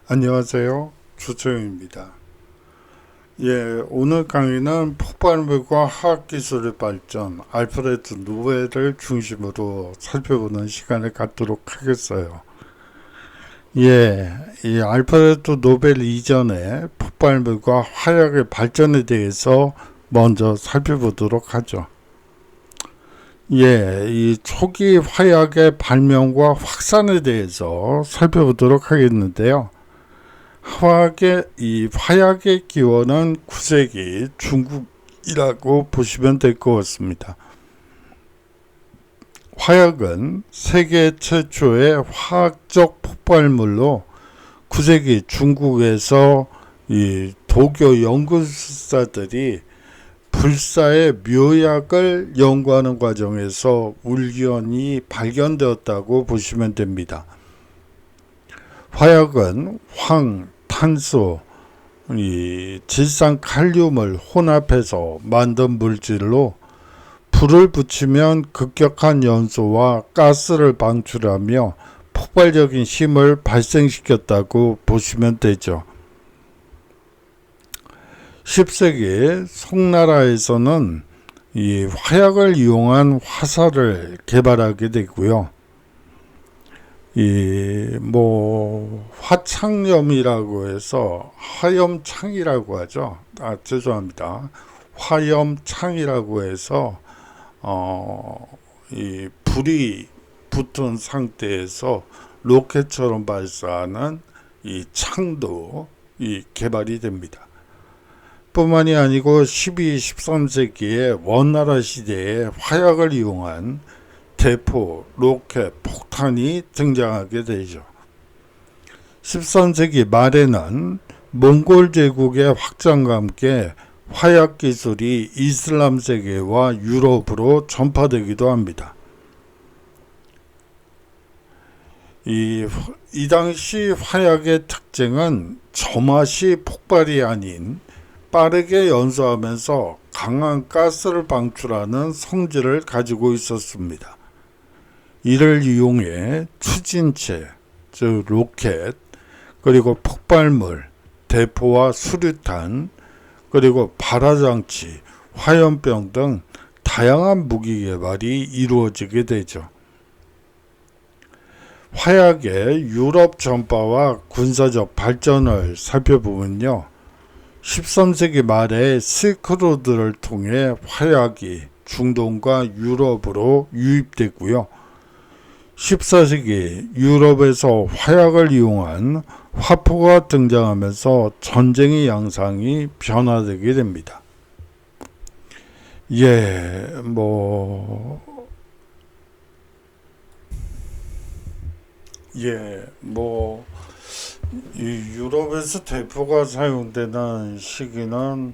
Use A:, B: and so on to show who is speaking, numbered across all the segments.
A: 안녕하세요. 주초영입니다. 오늘 강의는 폭발물과 화학기술의 발전, 알프레드 노벨을 중심으로 살펴보는 시간을 갖도록 하겠어요. 이 알프레드 노벨 이전에 폭발물과 화약의 발전에 대해서 먼저 살펴보도록 하죠. 이 초기 화약의 발명과 확산에 대해서 살펴보도록 하겠는데요. 화약의 기원은 9세기 중국이라고 보시면 될 것 같습니다. 화약은 세계 최초의 화학적 폭발물로 9세기 중국에서 이 도교 연구사들이 불사의 묘약을 연구하는 과정에서 우연히 발견되었다고 보시면 됩니다. 화약은 황, 탄소, 질산칼륨을 혼합해서 만든 물질로 불을 붙이면 급격한 연소와 가스를 방출하며 폭발적인 힘을 발생시켰다고 보시면 되죠. 10세기 송나라에서는 이 화약을 이용한 화살을 개발하게 되고요. 화창염이라고 해서 화염창이라고 하죠. 죄송합니다. 화염창이라고 해서 이 불이 붙은 상태에서 로켓처럼 발사하는 이 창도 개발이 됩니다. 뿐만이 아니고 12, 13세기에 원나라 시대에 화약을 이용한 대포, 로켓, 폭탄이 등장하게 되죠. 13세기 말에는 몽골 제국의 확장과 함께 화약 기술이 이슬람 세계와 유럽으로 전파되기도 합니다. 이 당시 화약의 특징은 저맛이 폭발이 아닌 빠르게 연소하면서 강한 가스를 방출하는 성질을 가지고 있었습니다. 이를 이용해 추진체, 즉 로켓, 그리고 폭발물, 대포와 수류탄, 그리고 발화장치, 화염병 등 다양한 무기 개발이 이루어지게 되죠. 화약의 유럽 전파와 군사적 발전을 살펴보면요. 13세기 말에 실크로드를 통해 화약이 중동과 유럽으로 유입되고요. 14세기 유럽에서 화약을 이용한 화포가 등장하면서 전쟁의 양상이 변화되게 됩니다. 유럽에서 대포가 사용되는 시기는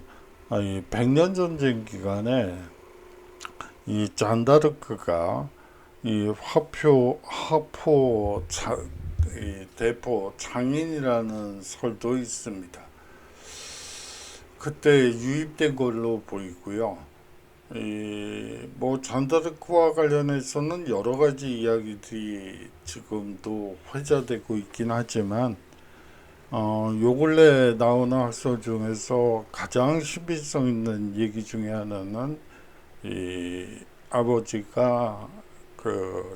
A: 100년 전쟁 기간에 이 잔다르크가 이 대포 장인이라는 설도 있습니다. 그때 유입된 걸로 보이고요. 잔다르크와 관련해서는 여러 가지 이야기들이 지금도 회자되고 있긴 하지만, 요 근래 나오는 학설 중에서 가장 신빙성 있는 얘기 중에 하나는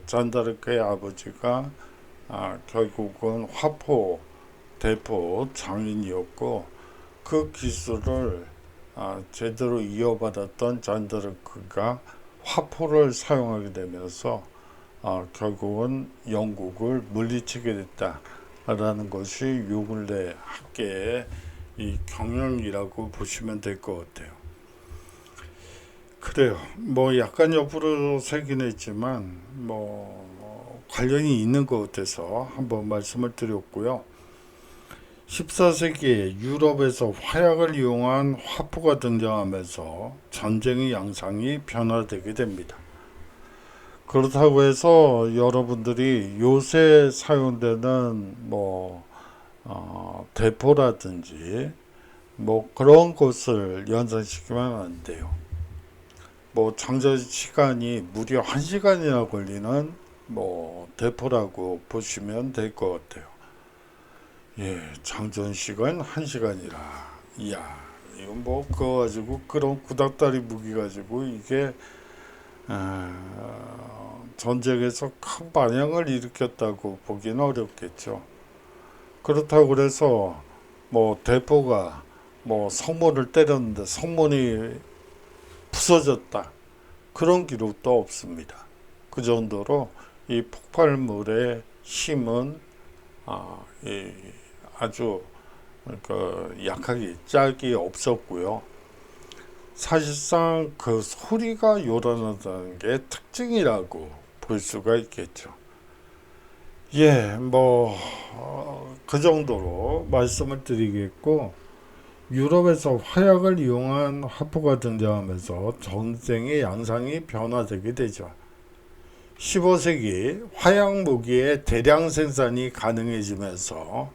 A: 잔다르크의 아버지가 결국은 대포 장인이었고 그 기술을 제대로 이어받았던 잔다르크가 화포를 사용하게 되면서 결국은 영국을 물리치게 됐다라는 것이 요 근래 학계의 이 경영이라고 보시면 될 것 같아요. 그래요. 약간 옆으로 새긴 했지만 관련이 있는 것 같아서 한번 말씀을 드렸고요. 14세기에 유럽에서 화약을 이용한 화포가 등장하면서 전쟁의 양상이 변화되게 됩니다. 그렇다고 해서 여러분들이 요새 사용되는 대포라든지 그런 것을 연상시키면 안 돼요. 장전 시간이 무려 1시간이나 걸리는 대포라고 보시면 될 것 같아요. 예, 장전 시간 1시간이라. 이야, 이거 뭐 그거 가지고 그런 구닥다리 무기 가지고 이게 전쟁에서 큰 반향을 일으켰다고 보기는 어렵겠죠. 그렇다고 그래서 뭐 대포가 뭐 성문을 때렸는데 성문이 부서졌다, 그런 기록도 없습니다. 그 정도로 이 폭발물의 힘은 아주 약하게 짝이 없었고요. 사실상 그 소리가 요란하다는 게 특징이라고 볼 수가 있겠죠. 예, 뭐 그 정도로 말씀을 드리겠고, 유럽에서 화약을 이용한 화포가 등장하면서 전쟁의 양상이 변화되게 되죠. 15세기 화약 무기의 대량 생산이 가능해지면서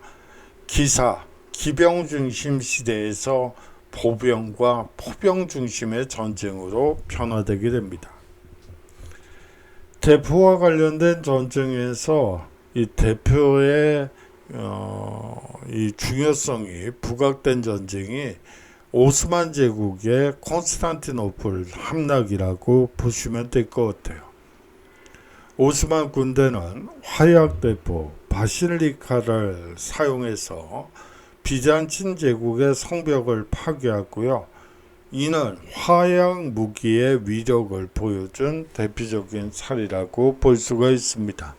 A: 기병 중심 시대에서 보병과 포병 중심의 전쟁으로 변화되게 됩니다. 대포와 관련된 전쟁에서 이 대표의 이 중요성이 부각된 전쟁이 오스만 제국의 콘스탄티노플 함락이라고 보시면 될 것 같아요. 오스만 군대는 화약 대포 바실리카를 사용해서 비잔틴 제국의 성벽을 파괴하고요. 이는 화약 무기의 위력을 보여준 대표적인 사례라고 볼 수가 있습니다.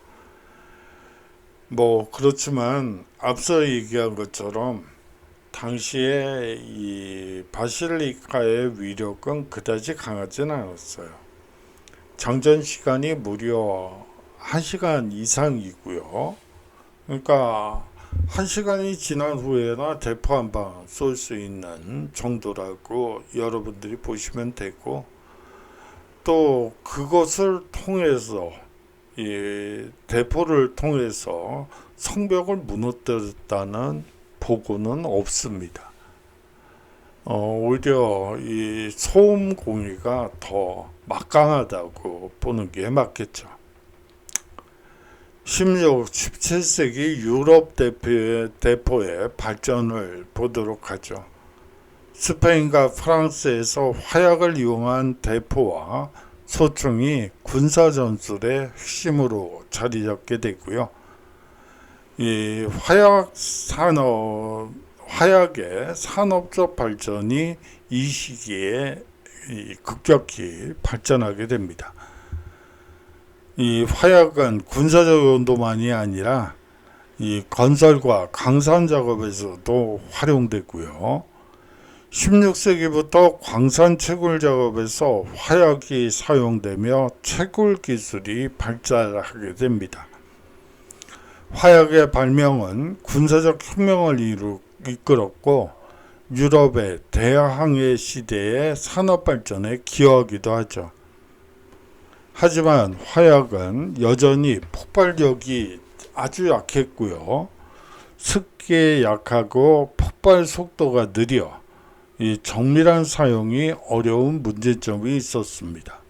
A: 뭐 그렇지만 앞서 얘기한 것처럼 당시에 이 바실리카의 위력은 그다지 강하진 않았어요. 장전 시간이 무려 1시간 이상이고요. 그러니까 1시간이 지난 후에나 대포 한 방 쏠 수 있는 정도라고 여러분들이 보시면 되고, 또 그것을 통해서 이 대포를 통해서 성벽을 무너뜨렸다는 보고는 없습니다. 오히려 이 소음 공위가 더 막강하다고 보는 게 맞겠죠. 17세기 유럽 대포의 발전을 보도록 하죠. 스페인과 프랑스에서 화약을 이용한 대포와 소총이 군사전술의 핵심으로 자리 잡게 되고요. 이 화약의 산업적 발전이 이 시기에 급격히 발전하게 됩니다. 이 화약은 군사적 용도만이 아니라 이 건설과 강산 작업에서도 활용되고요. 16세기부터 광산 채굴 작업에서 화약이 사용되며 채굴 기술이 발달하게 됩니다. 화약의 발명은 군사적 혁명을 이끌었고 유럽의 대항해 시대의 산업 발전에 기여하기도 하죠. 하지만 화약은 여전히 폭발력이 아주 약했고요. 습기에 약하고 폭발 속도가 느려 이 정밀한 사용이 어려운 문제점이 있었습니다.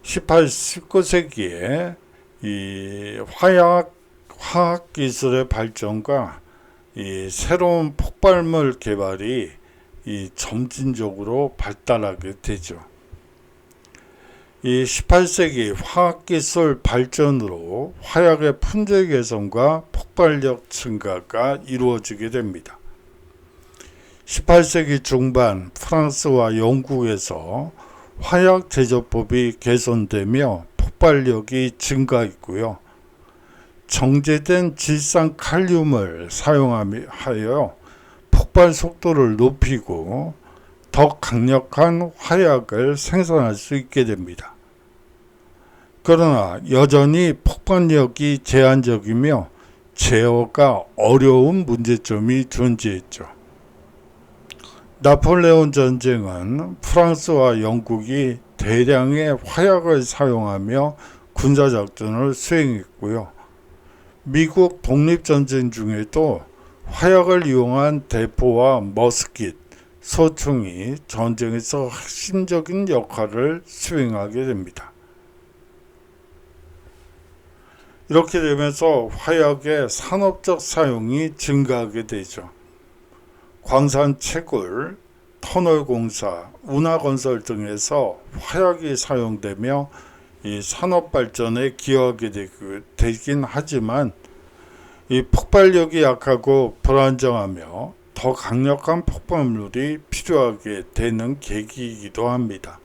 A: 19세기에 이 화학 기술의 발전과 이 새로운 폭발물 개발이 이 점진적으로 발달하게 되죠. 이 18세기 화학기술 발전으로 화약의 품질 개선과 폭발력 증가가 이루어지게 됩니다. 18세기 중반 프랑스와 영국에서 화약 제조법이 개선되며 폭발력이 증가했고요. 정제된 질산 칼륨을 사용하여 폭발 속도를 높이고 더 강력한 화약을 생산할 수 있게 됩니다. 그러나 여전히 폭발력이 제한적이며 제어가 어려운 문제점이 존재했죠. 나폴레옹 전쟁은 프랑스와 영국이 대량의 화약을 사용하며 군사작전을 수행했고요. 미국 독립전쟁 중에도 화약을 이용한 대포와 머스킷, 소총이 전쟁에서 핵심적인 역할을 수행하게 됩니다. 이렇게 되면서 화약의 산업적 사용이 증가하게 되죠. 광산 채굴, 터널 공사, 운하건설 등에서 화약이 사용되며 이 산업 발전에 기여하게 되긴 하지만 이 폭발력이 약하고 불안정하며 더 강력한 폭발물이 필요하게 되는 계기이기도 합니다.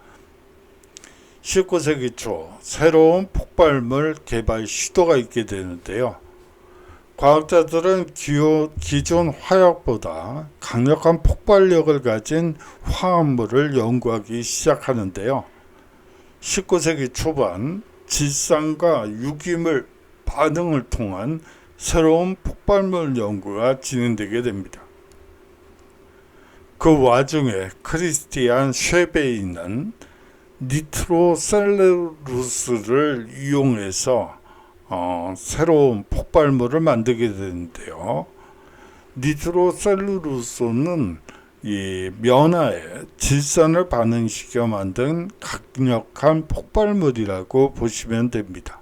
A: 19세기 초 새로운 폭발물 개발 시도가 있게 되는데요. 과학자들은 기존 화약보다 강력한 폭발력을 가진 화합물을 연구하기 시작하는데요. 19세기 초반 질산과 유기물 반응을 통한 새로운 폭발물 연구가 진행되게 됩니다. 그 와중에 크리스티안 쉐베이는 니트로셀룰로스를 이용해서 새로운 폭발물을 만들게 되는데요. 니트로셀룰로스는 이 면화에 질산을 반응시켜 만든 강력한 폭발물이라고 보시면 됩니다.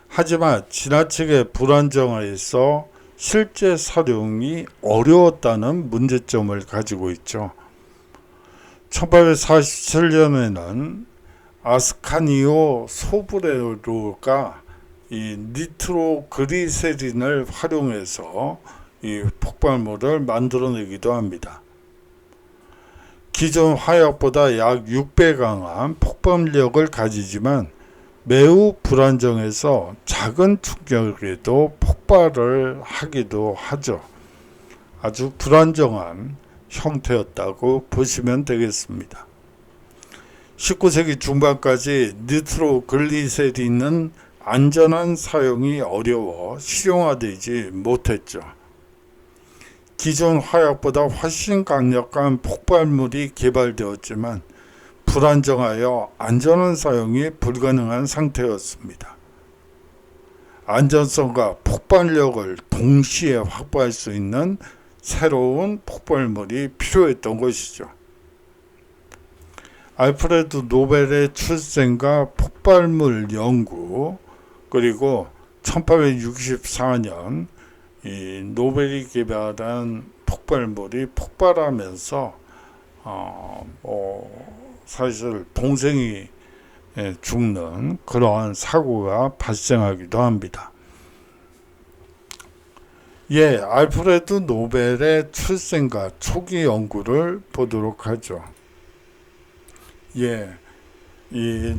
A: 하지만 지나치게 불안정해서 실제 사용이 어려웠다는 문제점을 가지고 있죠. 1847년에는 아스카니오 소브레로가 이 니트로그리세린을 활용해서 이 폭발물을 만들어내기도 합니다. 기존 화약보다 약 6배 강한 폭발력을 가지지만 매우 불안정해서 작은 충격에도 폭발을 하기도 하죠. 아주 불안정한 형태였다고 보시면 되겠습니다. 19세기 중반까지 니트로글리세린은 안전한 사용이 어려워 실용화되지 못했죠. 기존 화약보다 훨씬 강력한 폭발물이 개발되었지만 불안정하여 안전한 사용이 불가능한 상태였습니다. 안전성과 폭발력을 동시에 확보할 수 있는 새로운 폭발물이 필요했던 것이죠. 알프레드 노벨의 출생과 폭발물 연구, 그리고 1864년 이 노벨이 개발한 폭발물이 폭발하면서 사실 동생이 죽는 그러한 사고가 발생하기도 합니다. 알프레드 노벨의 출생과 초기 연구를 보도록 하죠. 이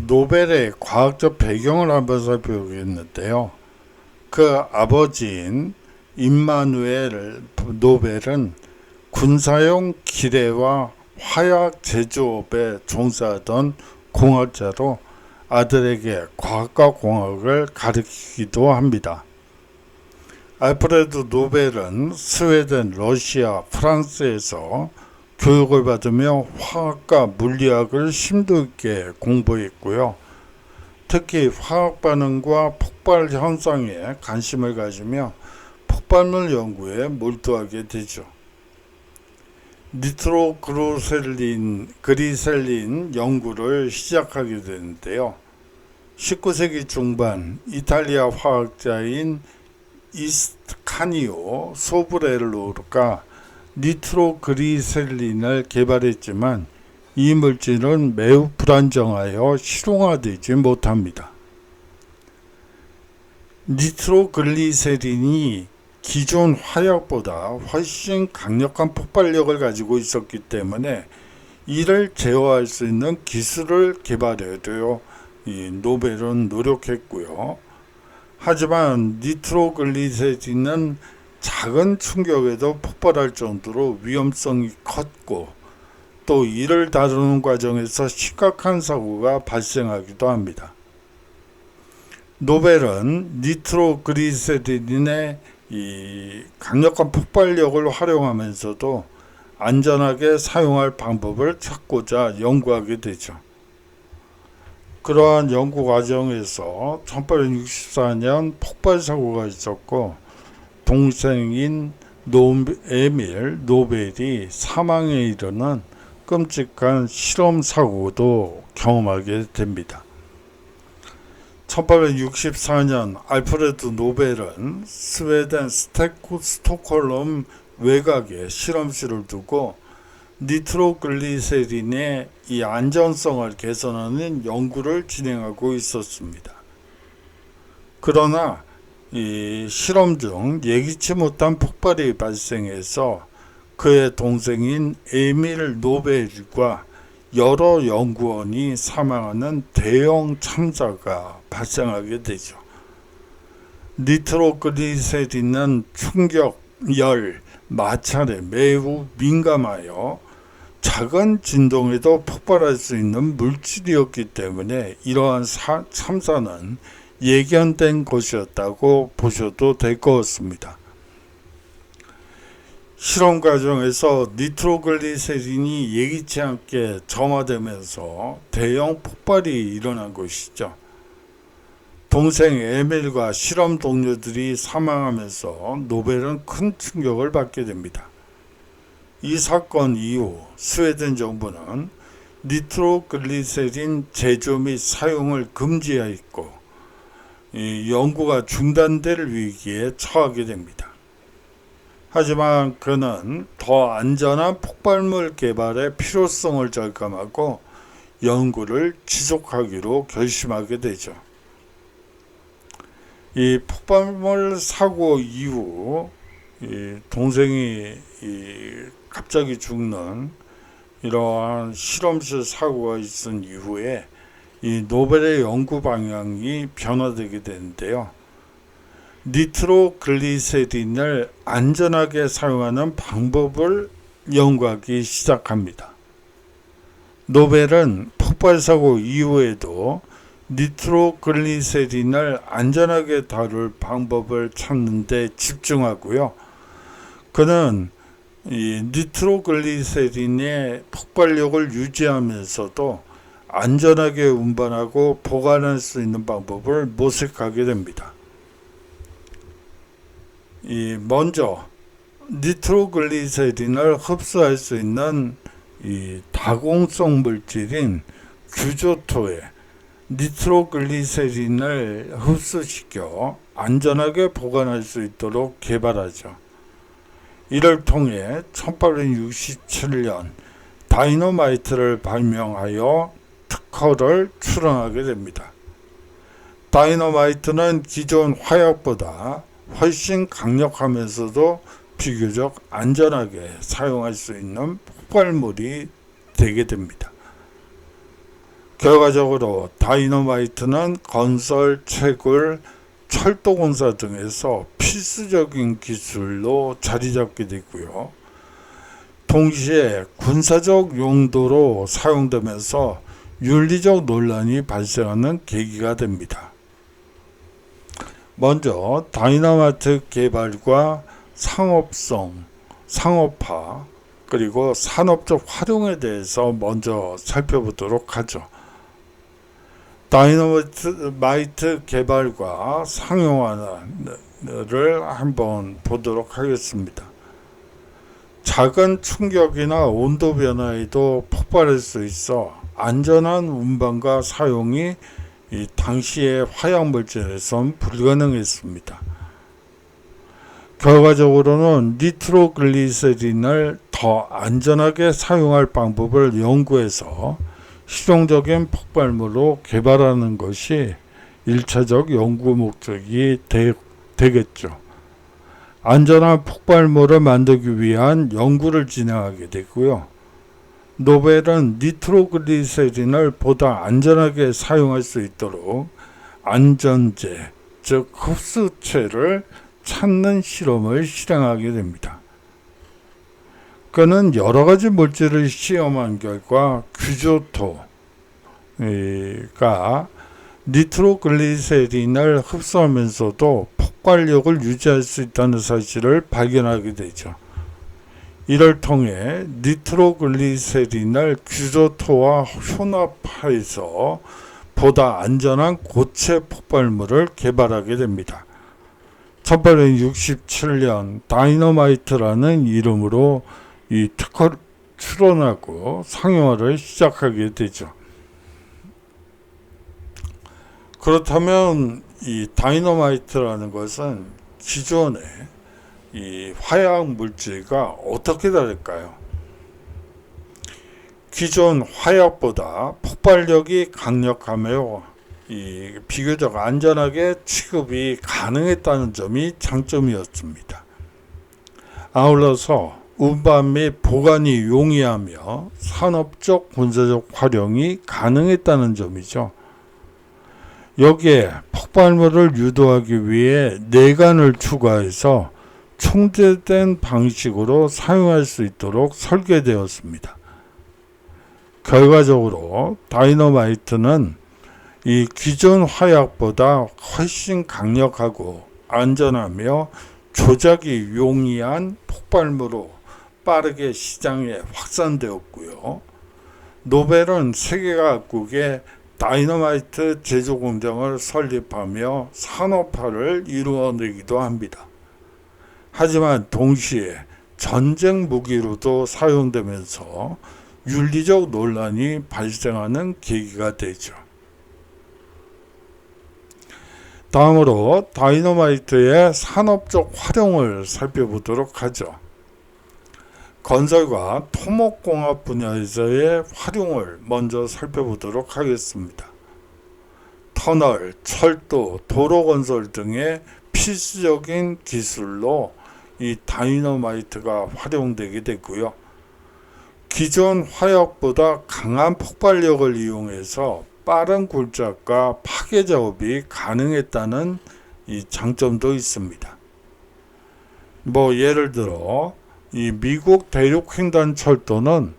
A: 노벨의 과학적 배경을 한번 살펴보겠는데요. 그 아버지인 임마누엘 노벨은 군사용 기뢰와 화약 제조업에 종사하던 공학자로 아들에게 과학과 공학을 가르치기도 합니다. 알프레드 노벨은 스웨덴, 러시아, 프랑스에서 교육을 받으며 화학과 물리학을 심도 있게 공부했고요. 특히 화학 반응과 폭발 현상에 관심을 가지며 폭발물 연구에 몰두하게 되죠. 니트로그리셀린 연구를 시작하게 되는데요. 19세기 중반 이탈리아 화학자인 이스카니오 소브렐로가 니트로그리셀린을 개발했지만 이 물질은 매우 불안정하여 실용화되지 못합니다. 니트로글리세린이 기존 화약보다 훨씬 강력한 폭발력을 가지고 있었기 때문에 이를 제어할 수 있는 기술을 개발하려 이 노벨은 노력했고요. 하지만 니트로글리세린은 작은 충격에도 폭발할 정도로 위험성이 컸고 또 이를 다루는 과정에서 심각한 사고가 발생하기도 합니다. 노벨은 니트로글리세린의 이 강력한 폭발력을 활용하면서도 안전하게 사용할 방법을 찾고자 연구하게 되죠. 그러한 연구 과정에서 1864년 폭발 사고가 있었고 동생인 에밀 노벨이 사망에 이르는 끔찍한 실험 사고도 경험하게 됩니다. 1864년 알프레드 노벨은 스웨덴 스톡홀름 외곽에 실험실을 두고 니트로글리세린의 이 안전성을 개선하는 연구를 진행하고 있었습니다. 그러나 이 실험 중 예기치 못한 폭발이 발생해서 그의 동생인 에밀 노벨과 여러 연구원이 사망하는 대형 참사가 발생하게 되죠. 니트로글리세린은 충격, 열, 마찰에 매우 민감하여 작은 진동에도 폭발할 수 있는 물질이었기 때문에 이러한 참사는 예견된 것이었다고 보셔도 될 것 같습니다. 실험 과정에서 니트로글리세린이 예기치 않게 점화되면서 대형 폭발이 일어난 것이죠. 동생 에밀과 실험 동료들이 사망하면서 노벨은 큰 충격을 받게 됩니다. 이 사건 이후 스웨덴 정부는 니트로글리세린 제조 및 사용을 금지하였고 이 연구가 중단될 위기에 처하게 됩니다. 하지만 그는 더 안전한 폭발물 개발의 필요성을 절감하고 연구를 지속하기로 결심하게 되죠. 이 폭발물 사고 이후 동생이 갑자기 죽는 이러한 실험실 사고가 있은 이후에 이 노벨의 연구 방향이 변화되게 되는데요. 니트로글리세린을 안전하게 사용하는 방법을 연구하기 시작합니다. 노벨은 폭발 사고 이후에도 니트로글리세린을 안전하게 다룰 방법을 찾는 데 집중하고요. 그는 이 니트로글리세린의 폭발력을 유지하면서도 안전하게 운반하고 보관할 수 있는 방법을 모색하게 됩니다. 먼저 니트로글리세린을 흡수할 수 있는 이 다공성 물질인 규조토에 니트로글리세린을 흡수시켜 안전하게 보관할 수 있도록 개발하죠. 이를 통해 1867년 다이너마이트를 발명하여 특허를 출원하게 됩니다. 다이너마이트는 기존 화약보다 훨씬 강력하면서도 비교적 안전하게 사용할 수 있는 폭발물이 되게 됩니다. 결과적으로 다이너마이트는 건설, 채굴, 철도공사 등에서 필수적인 기술로 자리잡게 되고요. 동시에 군사적 용도로 사용되면서 윤리적 논란이 발생하는 계기가 됩니다. 먼저 다이너마이트 개발과 상업성, 상업화, 그리고 산업적 활용에 대해서 먼저 살펴보도록 하죠. 다이너마이트 개발과 상용화를 한번 보도록 하겠습니다. 작은 충격이나 온도 변화에도 폭발할 수 있어 안전한 운반과 사용이 이 당시의 화약물질에선 불가능했습니다. 결과적으로는 니트로글리세린을 더 안전하게 사용할 방법을 연구해서 실용적인 폭발물로 개발하는 것이 1차적 연구 목적이 되겠죠. 안전한 폭발물을 만들기 위한 연구를 진행하게 되고요. 노벨은 니트로글리세린을 보다 안전하게 사용할 수 있도록 안전제, 즉 흡수체를 찾는 실험을 실행하게 됩니다. 그는 여러 가지 물질을 시험한 결과 규조토가 니트로글리세린을 흡수하면서도 폭발력을 유지할 수 있다는 사실을 발견하게 되죠. 이를 통해 니트로글리세린을 규조토와 혼합해서 보다 안전한 고체 폭발물을 개발하게 됩니다. 1867년 다이너마이트라는 이름으로 이 특허를 출원하고 상용화를 시작하게 되죠. 그렇다면 이 다이너마이트라는 것은 기존의 이 화약 물질과 어떻게 다를까요? 기존 화약보다 폭발력이 강력하며 비교적 안전하게 취급이 가능했다는 점이 장점이었습니다. 아울러서 운반 및 보관이 용이하며 산업적 군사적 활용이 가능했다는 점이죠. 여기에 폭발물을 유도하기 위해 내관을 추가해서 총재된 방식으로 사용할 수 있도록 설계되었습니다. 결과적으로 다이너마이트는 이 기존 화약보다 훨씬 강력하고 안전하며 조작이 용이한 폭발물로 빠르게 시장에 확산되었고요. 노벨은 세계 각국에 다이너마이트 제조 공장을 설립하며 산업화를 이루어내기도 합니다. 하지만 동시에 전쟁 무기로도 사용되면서 윤리적 논란이 발생하는 계기가 되죠. 다음으로 다이너마이트의 산업적 활용을 살펴보도록 하죠. 건설과 토목공학 분야에서의 활용을 먼저 살펴보도록 하겠습니다. 터널, 철도, 도로 건설 등의 필수적인 기술로 이 다이너마이트가 활용되게 되고요. 기존 화약보다 강한 폭발력을 이용해서 빠른 굴착과 파괴 작업이 가능했다는 이 장점도 있습니다. 예를 들어 이 미국 대륙횡단 철도는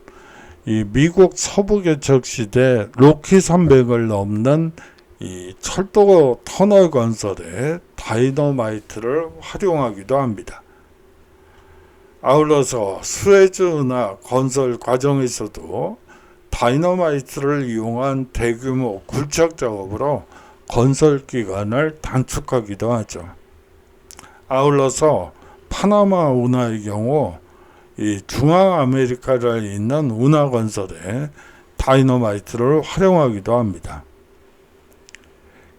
A: 이 미국 서부 개척 시대 로키 산맥을 넘는 이 철도 터널 건설에 다이너마이트를 활용하기도 합니다. 아울러서 수에즈 운하 건설 과정에서도 다이너마이트를 이용한 대규모 굴착 작업으로 건설 기간을 단축하기도 하죠. 아울러서 파나마 운하의 경우 이 중앙아메리카에 있는 운하 건설에 다이너마이트를 활용하기도 합니다.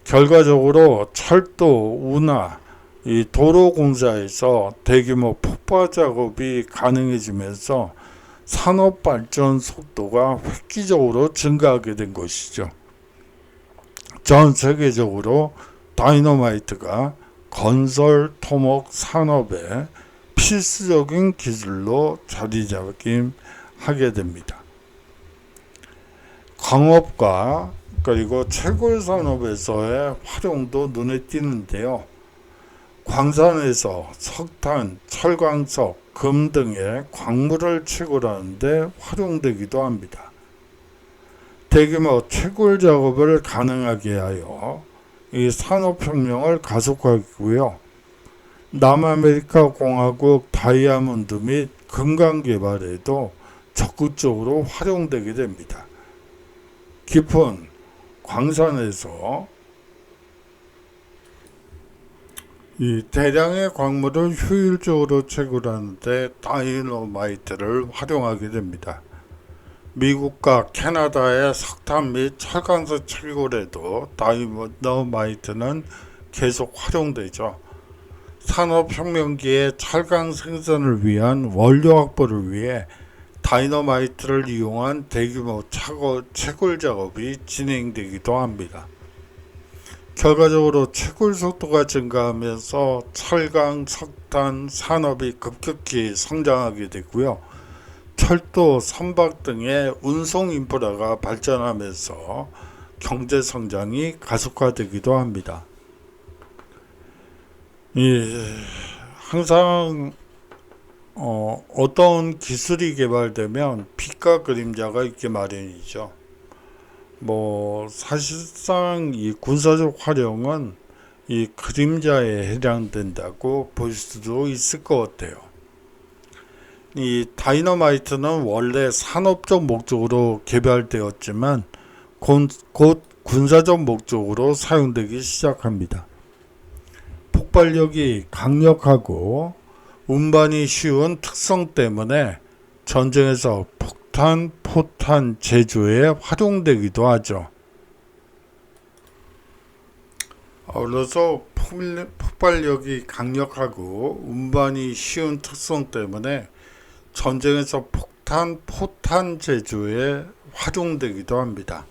A: 결과적으로 철도, 운하, 이 도로 공사에서 대규모 폭발 작업이 가능해지면서 산업 발전 속도가 획기적으로 증가하게 된 것이죠. 전 세계적으로 다이너마이트가 건설, 토목, 산업의 필수적인 기술로 자리잡게 됩니다. 광업과 그리고 채굴 산업에서의 활용도 눈에 띄는데요. 광산에서 석탄, 철광석, 금 등의 광물을 채굴하는 데 활용되기도 합니다. 대규모 채굴 작업을 가능하게 하여 이 산업혁명을 가속화했고요. 남아메리카 공화국 다이아몬드 및 금강 개발에도 적극적으로 활용되게 됩니다. 깊은 광산에서 이 대량의 광물을 효율적으로 채굴하는 데 다이너마이트를 활용하게 됩니다. 미국과 캐나다의 석탄 및 철강석 채굴에도 다이너마이트는 계속 활용되죠. 산업혁명기의 철강 생산을 위한 원료 확보를 위해 다이너마이트를 이용한 대규모 채굴 작업이 진행되기도 합니다. 결과적으로 채굴 속도가 증가하면서 철강, 석탄 산업이 급격히 성장하게 되고요. 철도, 선박 등의 운송 인프라가 발전하면서 경제 성장이 가속화되기도 합니다. 항상 어떤 기술이 개발되면 빛과 그림자가 있게 마련이죠. 사실상 이 군사적 활용은 이 그림자에 해당된다고 볼 수도 있을 것 같아요. 이 다이너마이트는 원래 산업적 목적으로 개발되었지만 곧 군사적 목적으로 사용되기 시작합니다. 폭발력이 강력하고 운반이 쉬운 특성 때문에 전쟁에서 폭탄, 포탄 제조에 활용되기도 하죠. 아울러서 폭발력이 강력하고 운반이 쉬운 특성 때문에 전쟁에서 포탄 제조에 활용되기도 합니다.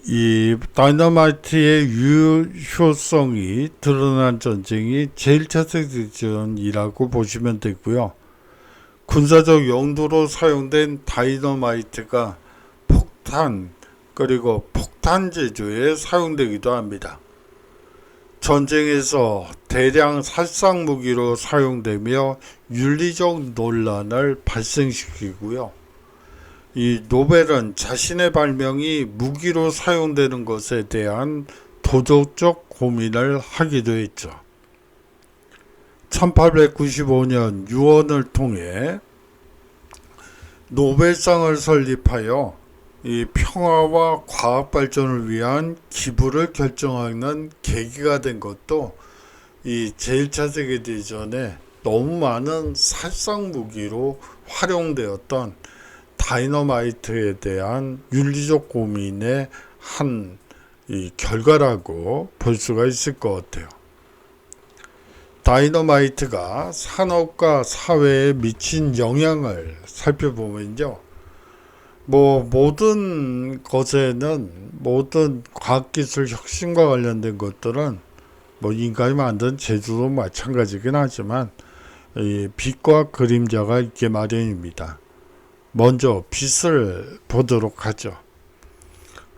A: 이 다이너마이트의 유효성이 드러난 전쟁이 제1차 세계대전이라고 보시면 되고요. 군사적 용도로 사용된 다이너마이트가 폭탄 그리고 폭탄 제조에 사용되기도 합니다. 전쟁에서 대량 살상 무기로 사용되며 윤리적 논란을 발생시키고요. 이 노벨은 자신의 발명이 무기로 사용되는 것에 대한 도덕적 고민을 하기도 했죠. 1895년 유언을 통해 노벨상을 설립하여 이 평화와 과학 발전을 위한 기부를 결정하는 계기가 된 것도 이 제1차 세계대전에 너무 많은 살상 무기로 활용되었던 다이너마이트에 대한 윤리적 고민의 한 이 결과라고 볼 수가 있을 것 같아요. 다이너마이트가 산업과 사회에 미친 영향을 살펴보면요. 모든 것에는 모든 과학기술 혁신과 관련된 것들은 인간이 만든 제주도 마찬가지긴 하지만 이 빛과 그림자가 있게 마련입니다. 먼저 빛을 보도록 하죠.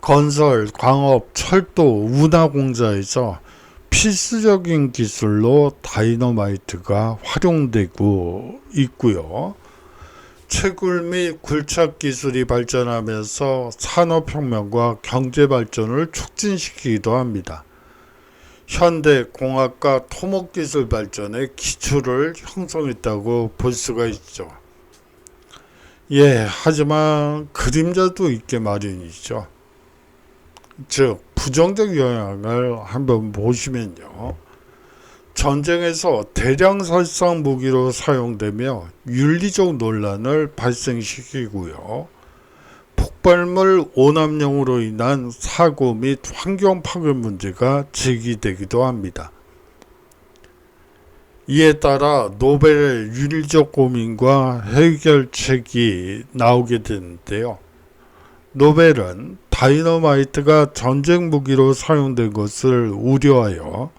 A: 건설, 광업, 철도, 운하공사에서 필수적인 기술로 다이너마이트가 활용되고 있고요. 채굴 및 굴착 기술이 발전하면서 산업혁명과 경제발전을 촉진시키기도 합니다. 현대 공학과 토목기술 발전의 기초를 형성했다고 볼 수가 있죠. 하지만 그림자도 있게 마련이죠. 즉 부정적 영향을 한번 보시면요. 전쟁에서 대량 살상 무기로 사용되며 윤리적 논란을 발생시키고요. 폭발물 오남용으로 인한 사고 및 환경 파괴 문제가 제기되기도 합니다. 이에 따라 노벨의 윤리적 고민과 해결책이 나오게 되는데요. 노벨은 다이너마이트가 전쟁 무기로 사용된 것을 우려하여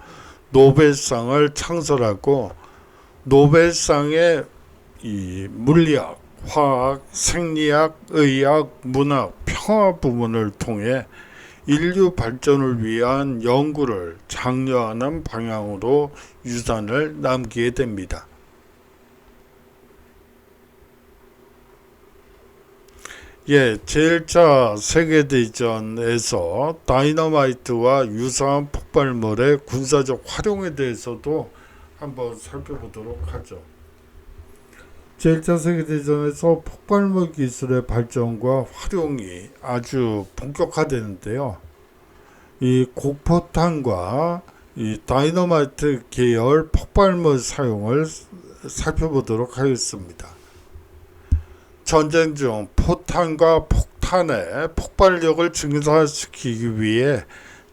A: 노벨상을 창설하고 노벨상의 이 물리학, 화학, 생리학, 의학, 문학, 평화 부문을 통해 인류 발전을 위한 연구를 장려하는 방향으로 유산을 남기게 됩니다. 제1차 세계대전에서 다이너마이트와 유사한 폭발물의 군사적 활용에 대해서도 한번 살펴보도록 하죠. 제1차 세계대전에서 폭발물 기술의 발전과 활용이 아주 본격화되는데요. 이 곡포탄과 이 다이너마이트 계열 폭발물 사용을 살펴보도록 하겠습니다. 전쟁 중 포탄과 폭탄의 폭발력을 증가시키기 위해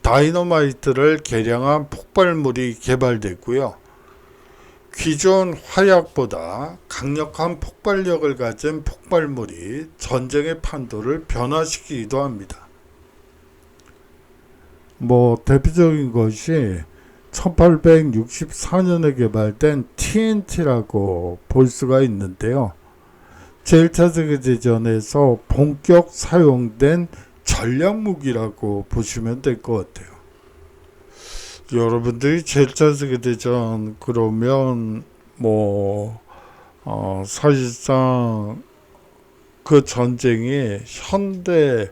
A: 다이너마이트를 개량한 폭발물이 개발됐고요. 기존 화약보다 강력한 폭발력을 가진 폭발물이 전쟁의 판도를 변화시키기도 합니다. 대표적인 것이 1864년에 개발된 TNT라고 볼 수가 있는데요. 제1차 세계대전에서 본격 사용된 전략무기라고 보시면 될 것 같아요. 여러분들이 제1차 세계대전 그러면 사실상 그 전쟁이 현대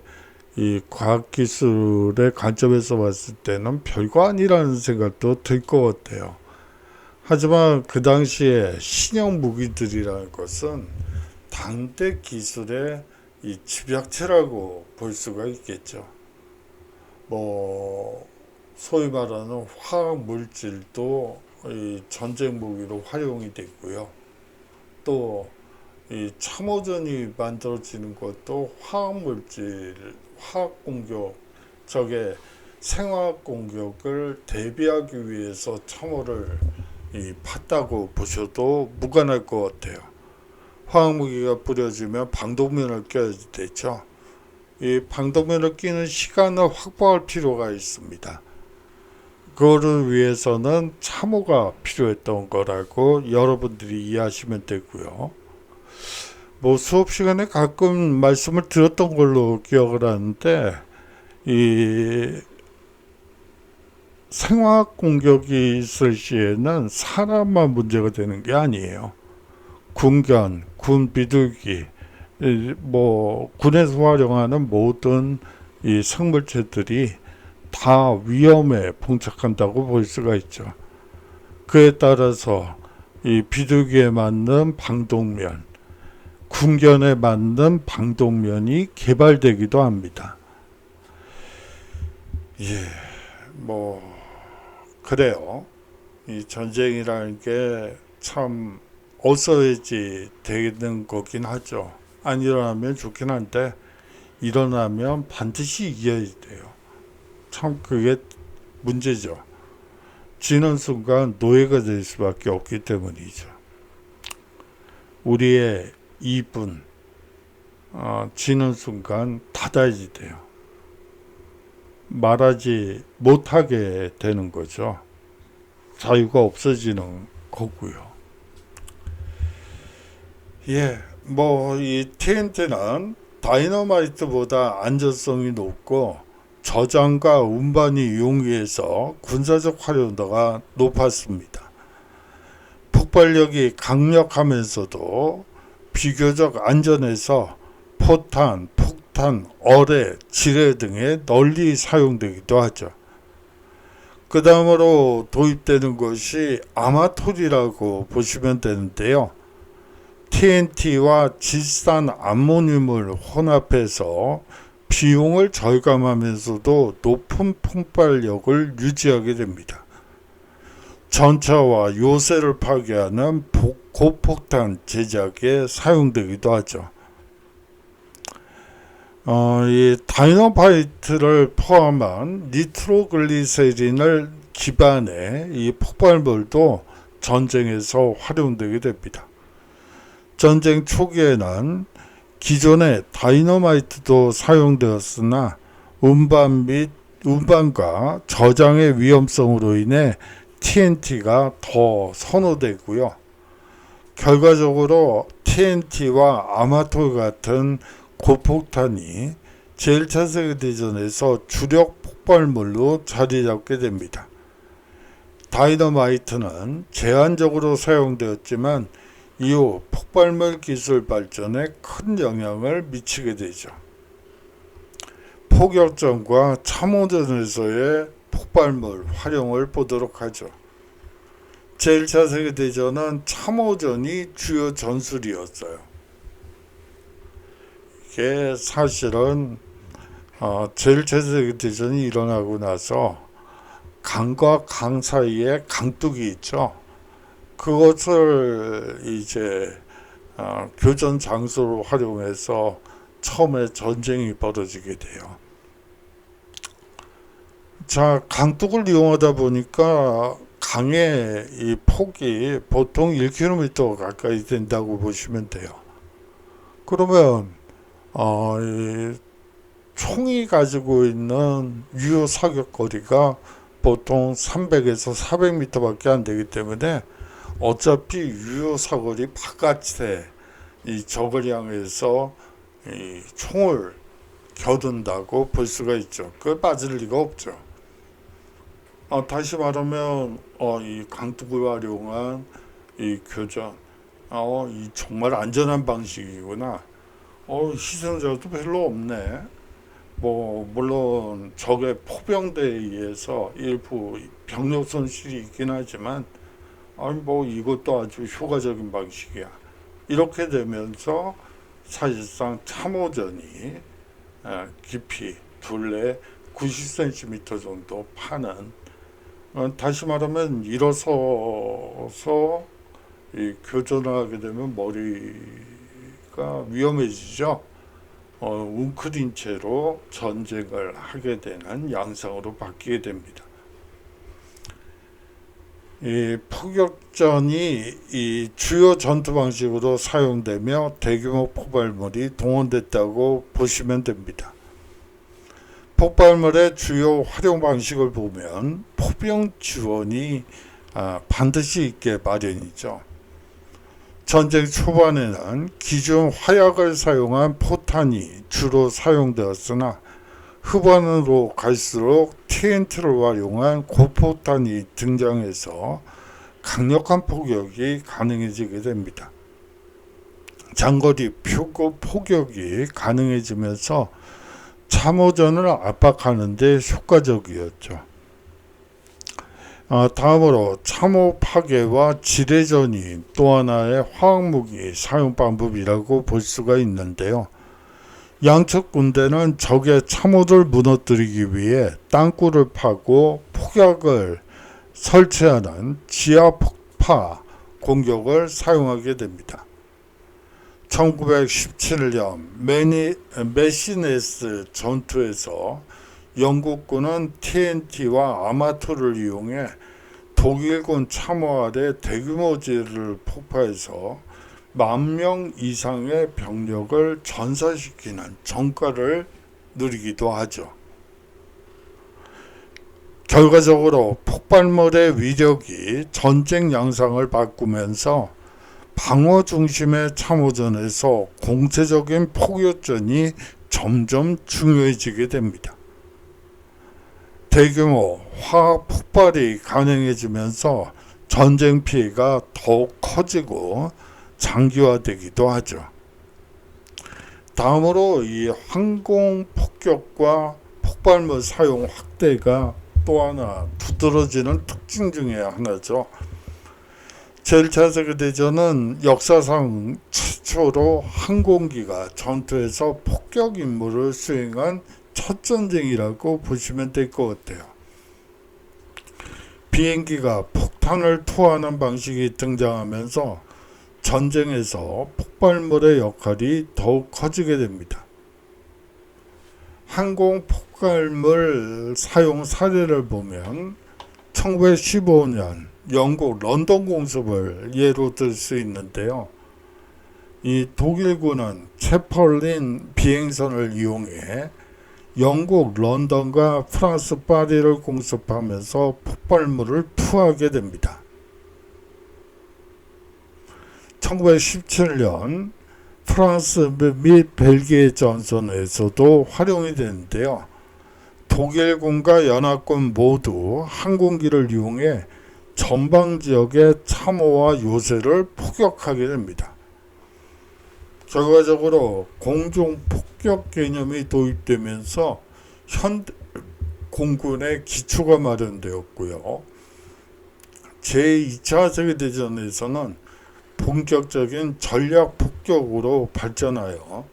A: 이 과학기술의 관점에서 봤을 때는 별거 아니라는 생각도 들 것 같아요. 하지만 그 당시에 신형 무기들이라는 것은 당대 기술의 이 집약체라고 볼 수가 있겠죠. 소위 말하는 화학 물질도 이 전쟁 무기로 활용이 됐고요. 또 이 참호전이 만들어지는 것도 화학 물질, 화학 공격, 생화학 공격을 대비하기 위해서 참호를 팠다고 보셔도 무관할 것 같아요. 화학무기가 뿌려지면 방독면을 껴야 되죠. 이 방독면을 끼는 시간을 확보할 필요가 있습니다. 그거를 위해서는 참호가 필요했던 거라고 여러분들이 이해하시면 되고요. 뭐 수업 시간에 가끔 말씀을 드렸던 걸로 기억을 하는데, 이 생화학 공격이 있을 시에는 사람만 문제가 되는 게 아니에요. 군견, 군 비둘기, 뭐 군에서 활용하는 모든 이 생물체들이 다 위험에 봉착한다고 볼 수가 있죠. 그에 따라서 이 비둘기에 맞는 방독면, 군견에 맞는 방독면이 개발되기도 합니다. 예, 뭐 그래요. 이 전쟁이라는 게 참 어서야지 되는 거긴 하죠. 안 일어나면 좋긴 한데 일어나면 반드시 이겨야 돼요. 참 그게 문제죠. 지는 순간 노예가 될 수밖에 없기 때문이죠. 우리의 입은 지는 순간 닫아야지 돼요. 말하지 못하게 되는 거죠. 자유가 없어지는 거고요. 예, 뭐 이 TNT는 다이너마이트보다 안전성이 높고 저장과 운반이 용이해서 군사적 활용도가 높았습니다. 폭발력이 강력하면서도 비교적 안전해서 포탄, 폭탄, 어뢰, 지뢰 등에 널리 사용되기도 하죠. 그 다음으로 도입되는 것이 아마톨이라고 보시면 되는데요. TNT와 질산 암모늄을 혼합해서 비용을 절감하면서도 높은 폭발력을 유지하게 됩니다. 전차와 요새를 파괴하는 고폭탄 제작에 사용되기도 하죠. 이 다이너마이트를 포함한 니트로글리세린을 기반의 이 폭발물도 전쟁에서 활용되게 됩니다. 전쟁 초기에는 기존의 다이너마이트도 사용되었으나 운반과 저장의 위험성으로 인해 TNT가 더 선호되고요. 결과적으로 TNT와 아마톨 같은 고폭탄이 제1차 세계대전에서 주력 폭발물로 자리 잡게 됩니다. 다이너마이트는 제한적으로 사용되었지만 이후 폭발물 기술 발전에 큰 영향을 미치게 되죠. 포격전과 참호전에서의 폭발물 활용을 보도록 하죠. 제1차 세계대전은 참호전이 주요 전술이었어요. 이게 사실은 제1차 세계대전이 일어나고 나서 강과 강 사이에 강둑이 있죠. 그것을 이제 교전 장소로 활용해서 처음에 전쟁이 벌어지게 돼요. 자, 강둑을 이용하다 보니까 강의 이 폭이 보통 1km 가까이 된다고 보시면 돼요. 그러면 이 총이 가지고 있는 유효 사격거리가 보통 300에서 400m밖에 안 되기 때문에 어차피 유효 사거리 바깥에 이 적을 향해서 이 총을 겨둔다고 볼 수가 있죠. 그걸 빠질 리가 없죠. 다시 말하면 이 강둑을 활용한 이 교전, 이 정말 안전한 방식이구나. 희생자도 별로 없네. 뭐 물론 적의 포병대에 의해서 일부 병력 손실이 있긴 하지만 뭐 이것도 아주 효과적인 방식이야. 이렇게 되면서 사실상 참호전이 깊이 둘레 90cm 정도 파는, 다시 말하면 일어서서 이 교전을 하게 되면 머리가 위험해지죠. 웅크린 채로 전쟁을 하게 되는 양상으로 바뀌게 됩니다. 이 포격전이 이 주요 전투 방식으로 사용되며 대규모 폭발물이 동원됐다고 보시면 됩니다. 폭발물의 주요 활용 방식을 보면 포병 지원이 반드시 있게 마련이죠. 전쟁 초반에는 기존 화약을 사용한 포탄이 주로 사용되었으나 후반으로 갈수록 TNT를 활용한 고포탄이 등장해서 강력한 포격이 가능해지게 됩니다. 장거리 포격이 가능해지면서 참호전을 압박하는 데 효과적이었죠. 다음으로 참호 파괴와 지뢰전이 또 하나의 화학무기 사용 방법이라고 볼 수가 있는데요. 양측 군대는 적의 참호를 무너뜨리기 위해 땅굴을 파고 폭약을 설치하는 지하 폭파 공격을 사용하게 됩니다. 1917년 메시네스 전투에서 영국군은 TNT와 아마토를 이용해 독일군 참호 아래 대규모 지뢰를 폭파해서 10,000명 이상의 병력을 전사시키는 전과를 누리기도 하죠. 결과적으로 폭발물의 위력이 전쟁 양상을 바꾸면서 방어 중심의 참호전에서 공세적인 포격전이 점점 중요해지게 됩니다. 대규모 화학 폭발이 가능해지면서 전쟁 피해가 더욱 커지고 장기화되기도 하죠. 다음으로 이 항공 폭격과 폭발물 사용 확대가 또 하나 두드러지는 특징 중에 하나죠. 제1차 세계대전은 역사상 최초로 항공기가 전투에서 폭격 임무를 수행한 첫 전쟁이라고 보시면 될 것 같아요. 비행기가 폭탄을 투하하는 방식이 등장하면서 전쟁에서 폭발물의 역할이 더욱 커지게 됩니다. 항공 폭발물 사용 사례를 보면 1915년 영국 런던 공습을 예로 들 수 있는데요. 이 독일군은 체펄린 비행선을 이용해 영국 런던과 프랑스 파리를 공습하면서 폭발물을 투하하게 됩니다. 1917년 프랑스 및 벨기에 전선에서도 활용이 되는데요. 독일군과 연합군 모두 항공기를 이용해 전방 지역의 참호와 요새를 포격하게 됩니다. 결과적으로 공중 폭격 개념이 도입되면서 현대 공군의 기초가 마련되었고요. 제2차 세계대전에서는 본격적인 전략 폭격으로 발전하여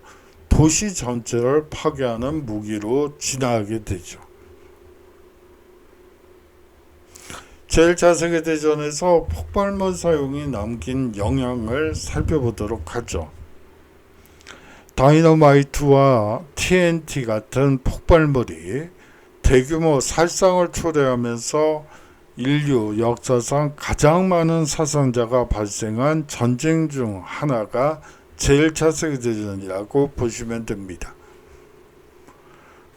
A: 도시 전체를 파괴하는 무기로 진화하게 되죠. 제1차 세계대전에서 폭발물 사용이 남긴 영향을 살펴보도록 하죠. 다이너마이트와 TNT 같은 폭발물이 대규모 살상을 초래하면서 인류 역사상 가장 많은 사상자가 발생한 전쟁 중 하나가 제1차 세계대전이라고 보시면 됩니다.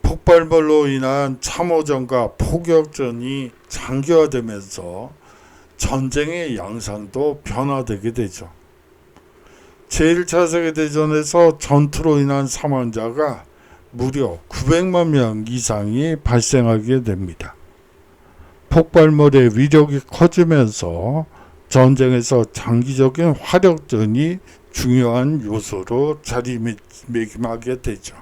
A: 폭발물로 인한 참호전과 포격전이 장기화되면서 전쟁의 양상도 변화되게 되죠. 제1차 세계대전에서 전투로 인한 사망자가 무려 900만 명 이상이 발생하게 됩니다. 폭발물의 위력이 커지면서 전쟁에서 장기적인 화력전이 중요한 요소로 자리매김하게 되죠.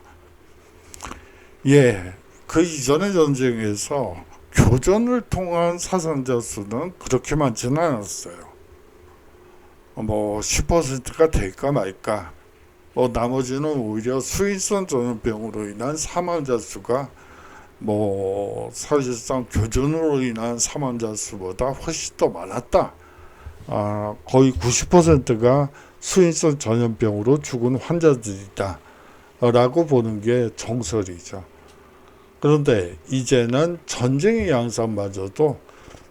A: 그 이전의 전쟁에서 교전을 통한 사상자 수는 그렇게 많지는 않았어요. 10%가 될까 말까. 나머지는 오히려 수인성 전염병으로 인한 사망자 수가 사실상 교전으로 인한 사망자 수보다 훨씬 더 많았다. 거의 90%가 수인성 전염병으로 죽은 환자들이다. 라고 보는 게 정설이죠. 그런데 이제는 전쟁의 양상마저도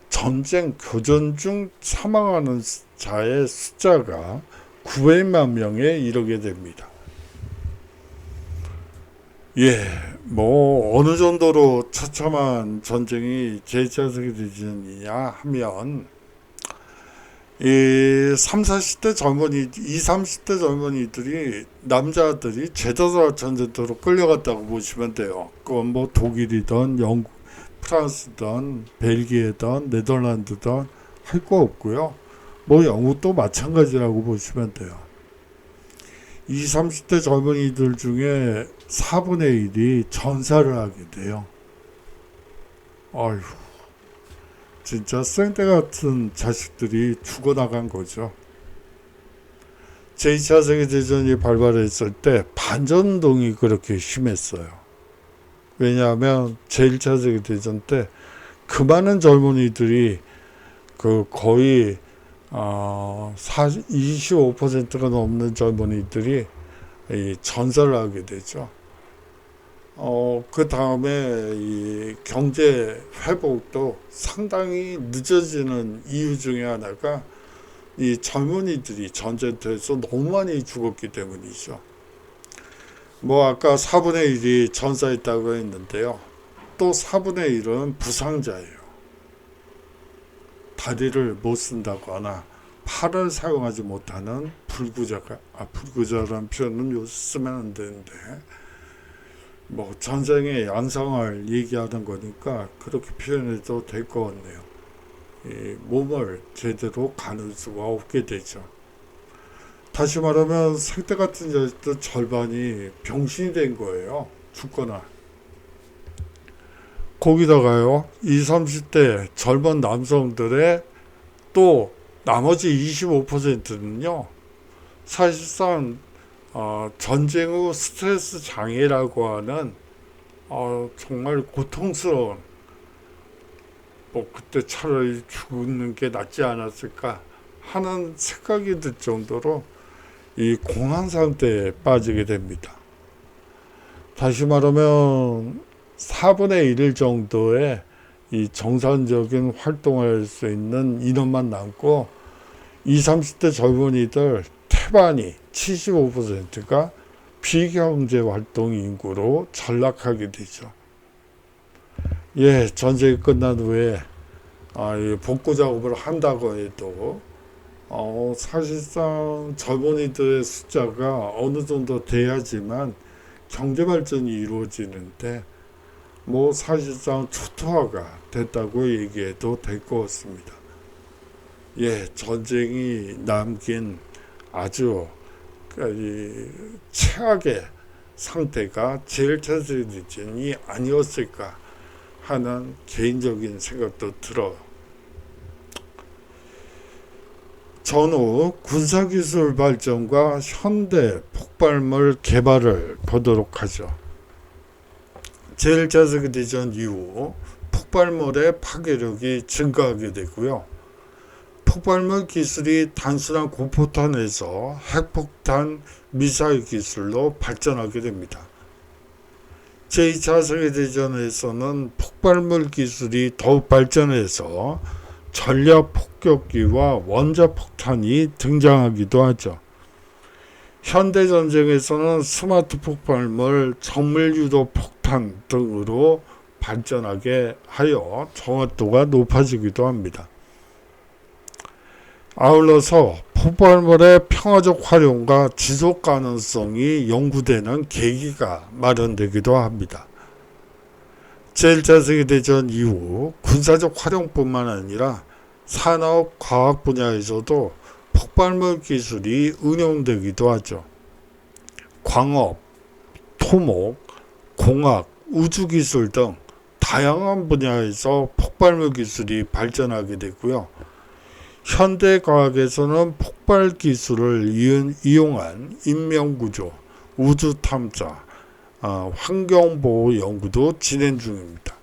A: 전쟁 교전 중 사망하는 자의 숫자가 900만 명에 이르게 됩니다. 뭐 어느 정도로 처참한 전쟁이 제2차 세계대전이냐 하면 이 3, 40대 젊은이, 2, 30대 젊은이들이, 남자들이 제자도 전쟁터로 끌려갔다고 보시면 돼요. 그건 뭐 독일이든 영국, 프랑스든 벨기에든 네덜란드든 할 거 없고요. 뭐 영국도 마찬가지라고 보시면 돼요. 20, 30대 젊은이들 중에 4분의 1이 전사를 하게 돼요. 아휴, 진짜 생떼 같은 자식들이 죽어나간 거죠. 제2차 세계대전이 발발했을 때 반전운동이 그렇게 심했어요. 왜냐하면 제1차 세계대전 때 그 많은 젊은이들이 거의 25%가 넘는 젊은이들이 전사를 하게 되죠. 그 다음에 이 경제 회복도 상당히 늦어지는 이유 중에 하나가 이 젊은이들이 전쟁터에서 너무 많이 죽었기 때문이죠. 뭐 아까 4분의 1이 전사했다고 했는데요. 또 4분의 1은 부상자예요. 다리를 못 쓴다거나 팔을 사용하지 못하는 불구자라는 표현은 요새 쓰면 안 되는데, 뭐 전쟁의 양상을 얘기하는 거니까 그렇게 표현해도 될 것 같네요. 이 몸을 제대로 가눌 수가 없게 되죠. 다시 말하면 생떼 같은 자식들 절반이 병신이 된 거예요. 죽거나. 거기다가요, 20, 30대 젊은 남성들의 또 나머지 25%는요, 사실상 전쟁 후 스트레스 장애라고 하는 정말 고통스러운, 뭐 그때 차라리 죽는 게 낫지 않았을까 하는 생각이 들 정도로 이 공황 상태에 빠지게 됩니다. 다시 말하면 4분의 1 정도의 이 정상적인 활동할 수 있는 인원만 남고 20, 30대 젊은이들 태반이 75%가 비경제 활동 인구로 전락하게 되죠. 전쟁이 끝난 후에 복구 작업을 한다고 해도 사실상 젊은이들의 숫자가 어느 정도 돼야지만 경제 발전이 이루어지는데, 뭐 사실상 초토화가 됐다고 얘기해도 될 것 같습니다. 전쟁이 남긴 아주 최악의 상태가 제1차 세계대전이 아니었을까 하는 개인적인 생각도 들어요. 전후 군사기술 발전과 현대 폭발물 개발을 보도록 하죠. 제1차 세계대전 이후 폭발물의 파괴력이 증가하게 되고요. 폭발물 기술이 단순한 고포탄에서 핵폭탄, 미사일 기술로 발전하게 됩니다. 제2차 세계대전에서는 폭발물 기술이 더욱 발전해서 전략 폭격기와 원자폭탄이 등장하기도 하죠. 현대전쟁에서는 스마트 폭발물, 정밀유도 폭탄 등으로 발전하게 하여 정확도가 높아지기도 합니다. 아울러서 폭발물의 평화적 활용과 지속 가능성이 연구되는 계기가 마련되기도 합니다. 제1차 세계대전 이후 군사적 활용뿐만 아니라 산업, 과학 분야에서도 폭발물 기술이 응용되기도 하죠. 광업, 토목, 공학, 우주기술 등 다양한 분야에서 폭발물 기술이 발전하게 되고요. 현대과학에서는 폭발 기술을 이용한 인명구조, 우주탐사, 환경보호 연구도 진행 중입니다.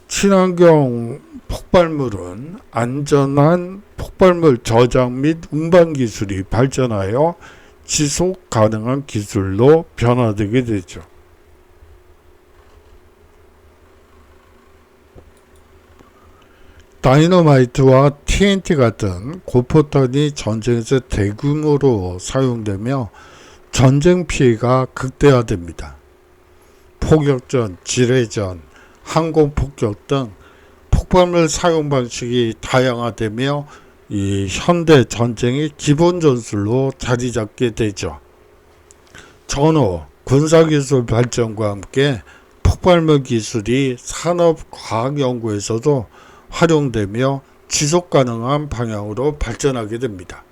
A: 친환경 폭발물은 안전한 폭발물 저장 및 운반 기술이 발전하여 지속 가능한 기술로 변화되게 되죠. 다이너마이트와 TNT 같은 고포탄이 전쟁에서 대규모로 사용되며 전쟁 피해가 극대화됩니다. 포격전, 지뢰전, 항공폭격 등 폭발물 사용 방식이 다양화되며 이 현대 전쟁의 기본 전술로 자리 잡게 되죠. 전후 군사기술 발전과 함께 폭발물 기술이 산업과학연구에서도 활용되며 지속가능한 방향으로 발전하게 됩니다.